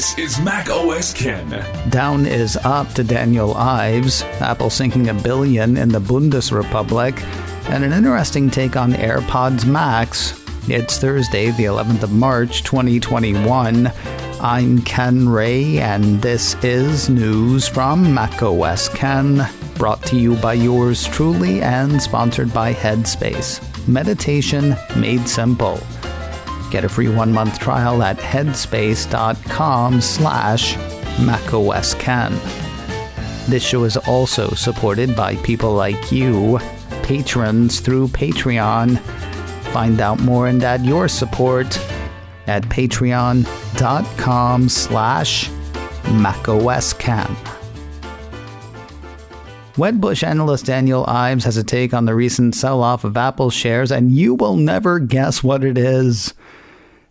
This is Mac OS Ken. Down is up to Daniel Ives, Apple sinking $1 billion in the Bundesrepublik, and an interesting take on AirPods Max. It's Thursday, the 11th of March, 2021. I'm Ken Ray, and this is news from Mac OS Ken, brought to you by yours truly and sponsored by Headspace. Meditation made simple. Get a free 1-month trial at headspace.com/macOSKen. This show is also supported by people like you, patrons through Patreon. Find out more and add your support at patreon.com/macOSKen. Wedbush analyst Daniel Ives has a take on the recent sell-off of Apple shares, and you will never guess what it is.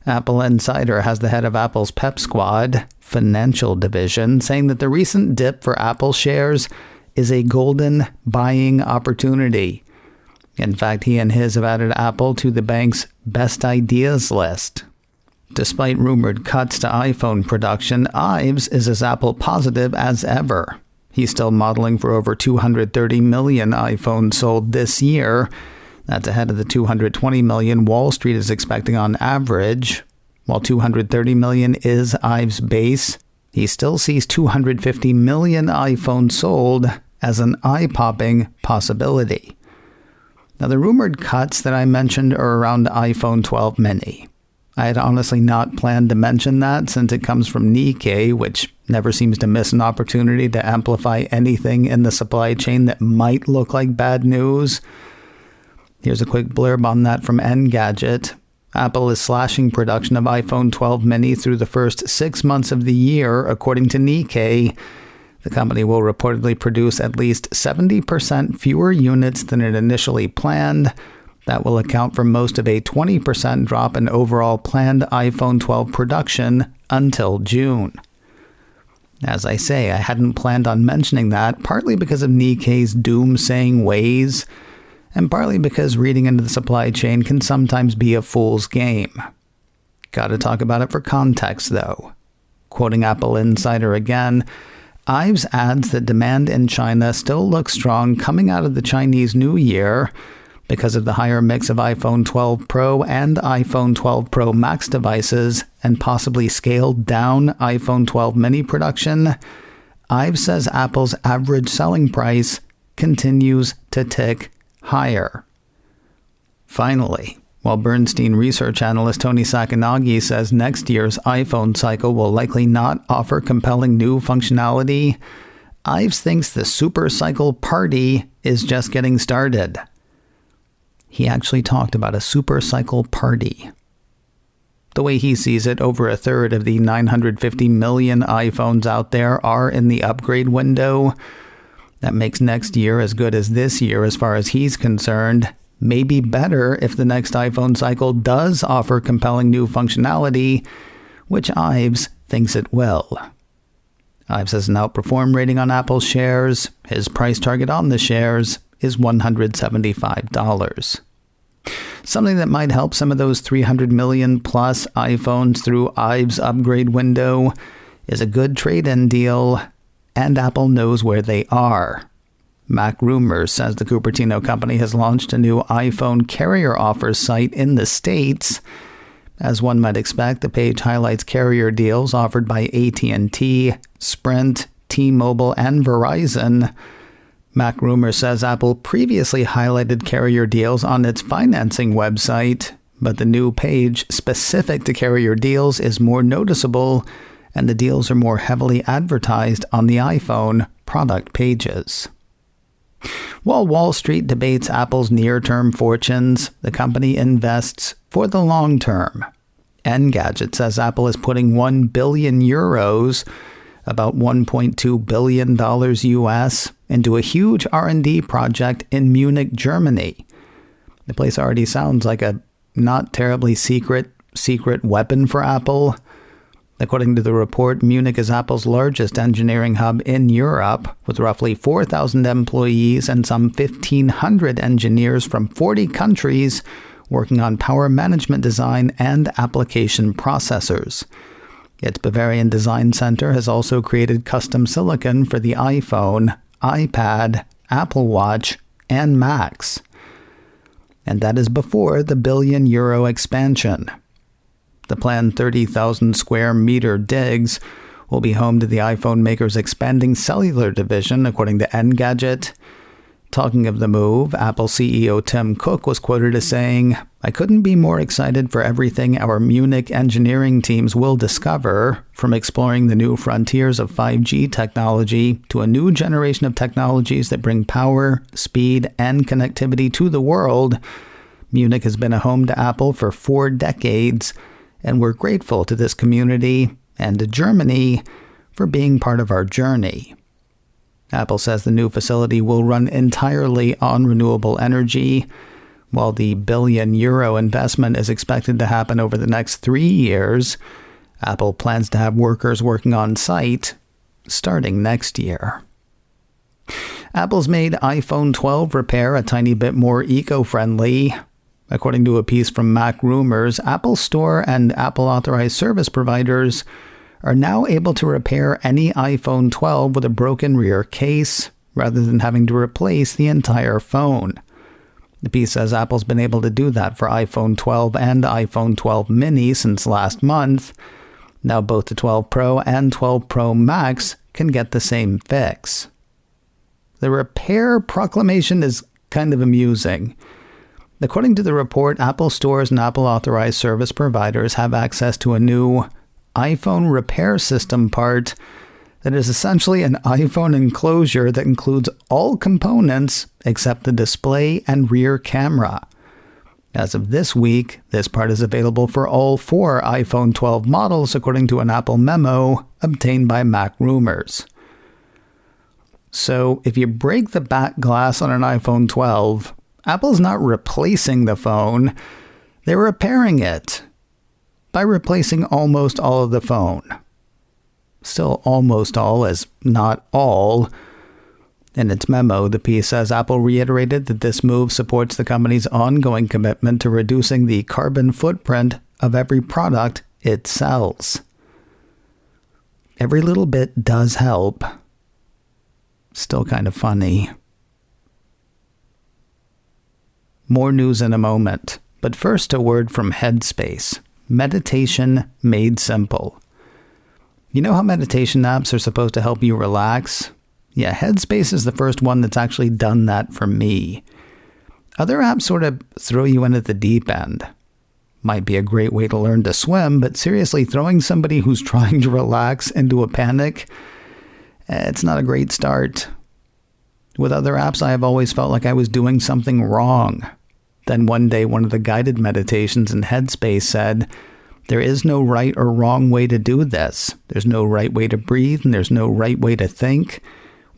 Apple Insider has the head of Apple's Pep Squad financial division saying that the recent dip for Apple shares is a golden buying opportunity. In fact, he and his have added Apple to the bank's best ideas list. Despite rumored cuts to iPhone production, Ives is as Apple positive as ever. He's still modeling for over 230 million iPhones sold this year. That's ahead of the 220 million Wall Street is expecting on average. While 230 million is Ives' base, he still sees 250 million iPhones sold as an eye-popping possibility. Now, the rumored cuts that I mentioned are around iPhone 12 mini. I had honestly not planned to mention that since it comes from Nikkei, which never seems to miss an opportunity to amplify anything in the supply chain that might look like bad news. Here's a quick blurb on that from Engadget. Apple is slashing production of iPhone 12 mini through the first 6 months of the year, according to Nikkei. The company will reportedly produce at least 70% fewer units than it initially planned. That will account for most of a 20% drop in overall planned iPhone 12 production until June. As I say, I hadn't planned on mentioning that, partly because of Nikkei's doom-saying ways, and partly because reading into the supply chain can sometimes be a fool's game. Gotta talk about it for context, though. Quoting Apple Insider again, Ives adds that demand in China still looks strong coming out of the Chinese New Year because of the higher mix of iPhone 12 Pro and iPhone 12 Pro Max devices and possibly scaled down iPhone 12 mini production. Ives says Apple's average selling price continues to tick higher. Finally, while Bernstein research analyst Tony Sacconaghi says next year's iPhone cycle will likely not offer compelling new functionality, Ives thinks the super cycle party is just getting started. He actually talked about a super cycle party. The way he sees it, over a third of the 950 million iPhones out there are in the upgrade window. That makes next year as good as this year as far as he's concerned. Maybe better if the next iPhone cycle does offer compelling new functionality, which Ives thinks it will. Ives has an outperform rating on Apple shares. His price target on the shares is $175. Something that might help some of those 300 million plus iPhones through Ives' upgrade window is a good trade-in deal, and Apple knows where they are. Mac Rumors says the Cupertino company has launched a new iPhone carrier offers site in the States. As one might expect, the page highlights carrier deals offered by AT&T, Sprint, T-Mobile, and Verizon. Mac Rumors says Apple previously highlighted carrier deals on its financing website, but the new page specific to carrier deals is more noticeable, and the deals are more heavily advertised on the iPhone product pages. While Wall Street debates Apple's near-term fortunes, the company invests for the long term. Engadget says Apple is putting 1 billion euros, about $1.2 billion US, into a huge R&D project in Munich, Germany. The place already sounds like a not terribly secret weapon for Apple. According to the report, Munich is Apple's largest engineering hub in Europe, with roughly 4,000 employees and some 1,500 engineers from 40 countries working on power management design and application processors. Its Bavarian Design Center has also created custom silicon for the iPhone, iPad, Apple Watch, and Macs. And that is before the €1 billion expansion. The planned 30,000 square meter digs will be home to the iPhone maker's expanding cellular division, according to Engadget. Talking of the move, Apple CEO Tim Cook was quoted as saying, "I couldn't be more excited for everything our Munich engineering teams will discover, from exploring the new frontiers of 5G technology to a new generation of technologies that bring power, speed, and connectivity to the world. Munich has been a home to Apple for 4 decades, and we're grateful to this community and to Germany for being part of our journey." Apple says the new facility will run entirely on renewable energy. While the €1 billion investment is expected to happen over the next 3 years, Apple plans to have workers working on site starting next year. Apple's made iPhone 12 repair a tiny bit more eco-friendly. According to a piece from Mac Rumors, Apple Store and Apple authorized service providers are now able to repair any iPhone 12 with a broken rear case, rather than having to replace the entire phone. The piece says Apple's been able to do that for iPhone 12 and iPhone 12 mini since last month. Now both the 12 Pro and 12 Pro Max can get the same fix. The repair proclamation is kind of amusing. According to the report, Apple stores and Apple authorized service providers have access to a new iPhone repair system part that is essentially an iPhone enclosure that includes all components except the display and rear camera. As of this week, this part is available for all 4 iPhone 12 models, according to an Apple memo obtained by Mac Rumors. So, if you break the back glass on an iPhone 12, Apple's not replacing the phone, they're repairing it by replacing almost all of the phone. Still, almost all is not all. In its memo, the piece says Apple reiterated that this move supports the company's ongoing commitment to reducing the carbon footprint of every product it sells. Every little bit does help. Still kind of funny. More news in a moment, but first a word from Headspace. Meditation made simple. You know how meditation apps are supposed to help you relax? Yeah, Headspace is the first one that's actually done that for me. Other apps sort of throw you in at the deep end. Might be a great way to learn to swim, but seriously, throwing somebody who's trying to relax into a panic, it's not a great start. With other apps, I have always felt like I was doing something wrong. Then one day, one of the guided meditations in Headspace said, "There is no right or wrong way to do this. There's no right way to breathe, and there's no right way to think.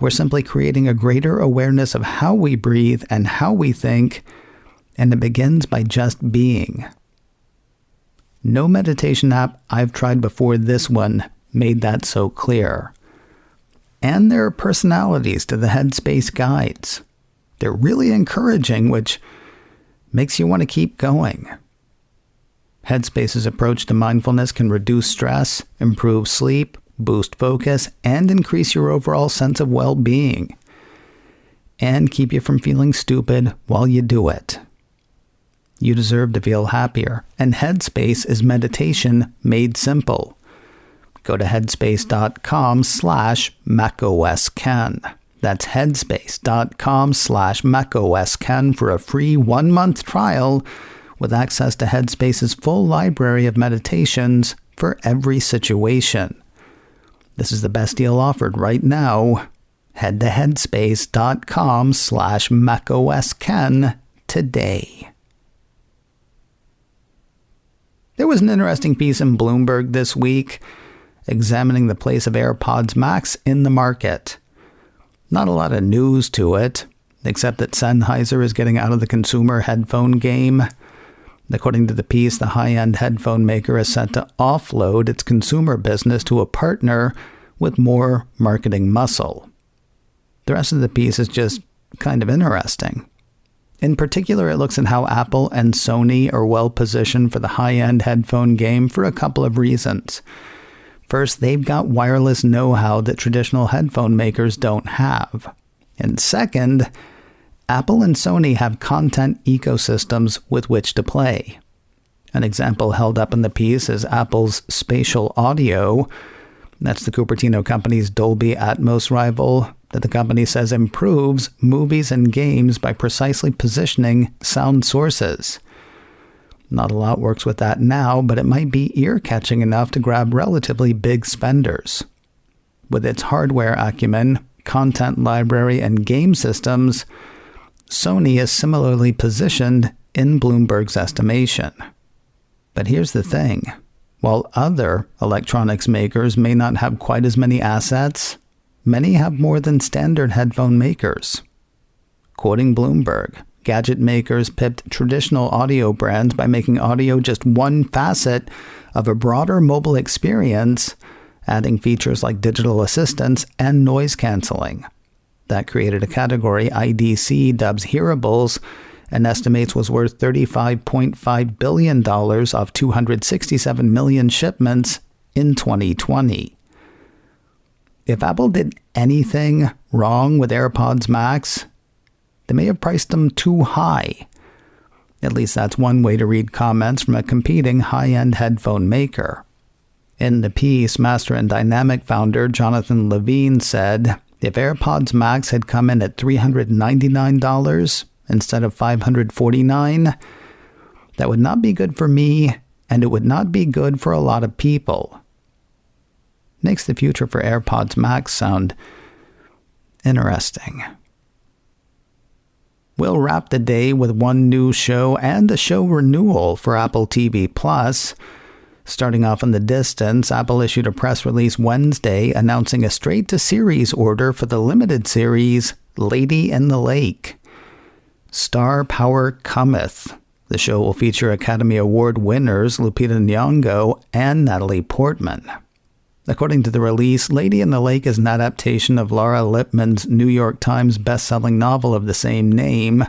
We're simply creating a greater awareness of how we breathe and how we think, and it begins by just being." No meditation app I've tried before this one made that so clear. And there are personalities to the Headspace guides. They're really encouraging, which makes you want to keep going. Headspace's approach to mindfulness can reduce stress, improve sleep, boost focus, and increase your overall sense of well-being, and keep you from feeling stupid while you do it. You deserve to feel happier, and Headspace is meditation made simple. Go to headspace.com/macOSKen. That's headspace.com/macOSKen for a free 1-month trial with access to Headspace's full library of meditations for every situation. This is the best deal offered right now. Head to headspace.com/macOSKen today. There was an interesting piece in Bloomberg this week examining the place of AirPods Max in the market. Not a lot of news to it, except that Sennheiser is getting out of the consumer headphone game. According to the piece, the high-end headphone maker is set to offload its consumer business to a partner with more marketing muscle. The rest of the piece is just kind of interesting. In particular, it looks at how Apple and Sony are well positioned for the high-end headphone game for a couple of reasons. First, they've got wireless know-how that traditional headphone makers don't have. And second, Apple and Sony have content ecosystems with which to play. An example held up in the piece is Apple's spatial audio. That's the Cupertino company's Dolby Atmos rival that the company says improves movies and games by precisely positioning sound sources. Not a lot works with that now, but it might be ear-catching enough to grab relatively big spenders. With its hardware acumen, content library, and game systems, Sony is similarly positioned in Bloomberg's estimation. But here's the thing. While other electronics makers may not have quite as many assets, many have more than standard headphone makers. Quoting Bloomberg, gadget makers pipped traditional audio brands by making audio just one facet of a broader mobile experience, adding features like digital assistance and noise canceling. That created a category IDC dubs hearables and estimates was worth $35.5 billion off 267 million shipments in 2020. If Apple did anything wrong with AirPods Max, they may have priced them too high. At least that's one way to read comments from a competing high-end headphone maker. In the piece, Master and Dynamic founder Jonathan Levine said, if AirPods Max had come in at $399 instead of $549, that would not be good for me, and it would not be good for a lot of people. Makes the future for AirPods Max sound interesting. We'll wrap the day with one new show and a show renewal for Apple TV+. Starting off in the distance, Apple issued a press release Wednesday announcing a straight-to-series order for the limited series Lady in the Lake. Star Power Cometh. The show will feature Academy Award winners Lupita Nyong'o and Natalie Portman. According to the release, Lady in the Lake is an adaptation of Laura Lippman's New York Times best-selling novel of the same name.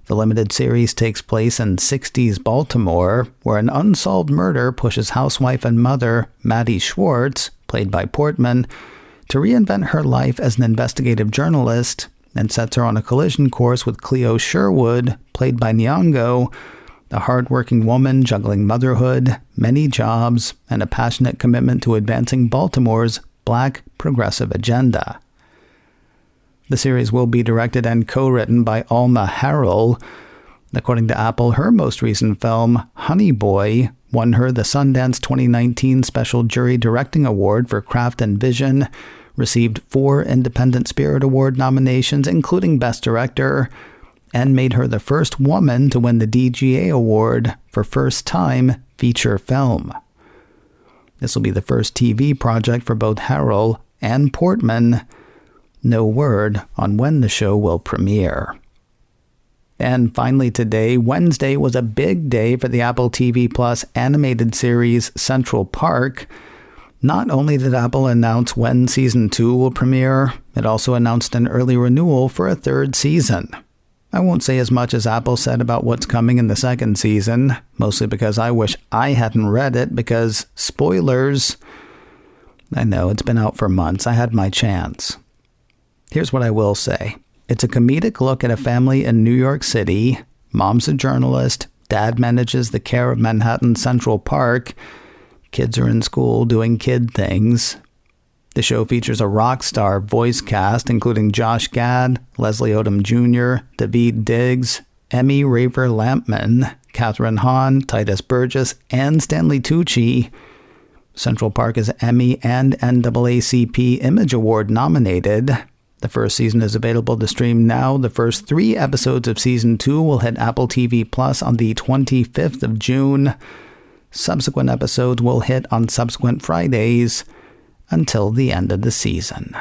The limited series takes place in 60s Baltimore, where an unsolved murder pushes housewife and mother Maddie Schwartz, played by Portman, to reinvent her life as an investigative journalist and sets her on a collision course with Cleo Sherwood, played by Nyong'o, a hardworking woman juggling motherhood, many jobs, and a passionate commitment to advancing Baltimore's Black progressive agenda. The series will be directed and co-written by Alma Harrell. According to Apple, her most recent film, Honey Boy, won her the Sundance 2019 Special Jury Directing Award for Craft and Vision, received 4 Independent Spirit Award nominations, including Best Director, and made her the first woman to win the DGA Award for First Time Feature Film. This will be the first TV project for both Harrell and Portman. No word on when the show will premiere. And finally today, Wednesday, was a big day for the Apple TV Plus animated series Central Park. Not only did Apple announce when Season 2 will premiere, it also announced an early renewal for a 3rd season. I won't say as much as Apple said about what's coming in the 2nd season, mostly because I wish I hadn't read it, because spoilers. I know, it's been out for months. I had my chance. Here's what I will say. It's a comedic look at a family in New York City. Mom's a journalist. Dad manages the care of Manhattan's Central Park. Kids are in school doing kid things. The show features a rock star voice cast, including Josh Gad, Leslie Odom Jr., Daveed Diggs, Emmy Raver Lampman, Catherine Hahn, Titus Burgess, and Stanley Tucci. Central Park is Emmy and NAACP Image Award nominated. The first season is available to stream now. The first 3 episodes of Season 2 will hit Apple TV Plus on the 25th of June. Subsequent episodes will hit on subsequent Fridays until the end of the season.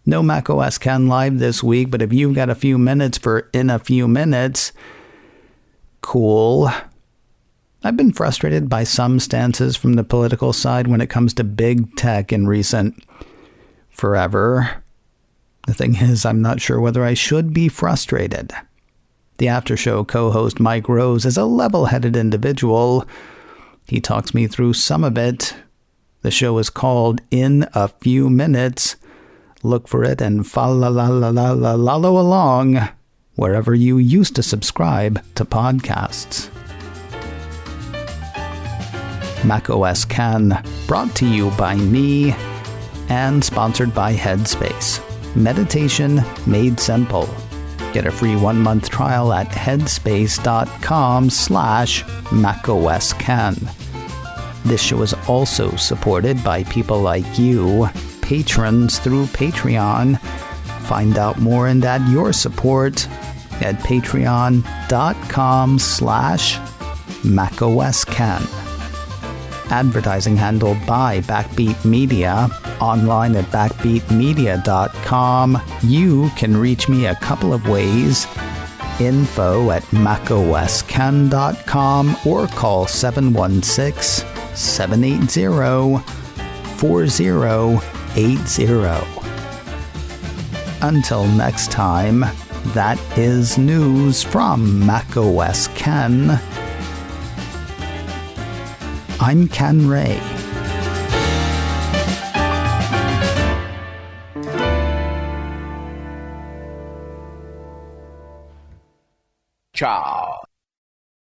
No macOS Ken Live this week, but if you've got a few minutes for In a Few Minutes, cool. I've been frustrated by some stances from the political side when it comes to big tech in recent forever. The thing is, I'm not sure whether I should be frustrated. The After Show co-host Mike Rose is a level-headed individual. He talks me through some of it. The show is called In a Few Minutes. Look for it and follow along wherever you used to subscribe to podcasts. macOS Can, brought to you by me and sponsored by Headspace. Meditation made simple. Get a free 1-month trial at headspace.com/macOScan. This show is also supported by people like you, patrons through Patreon. Find out more and add your support at patreon.com/macOScan. Advertising handled by Backbeat Media, online at backbeatmedia.com. You can reach me a couple of ways. Info at macoscan.com or call 716-780-4080. Until next time, that is news from macOS Ken. I'm Ken Ray. Ciao.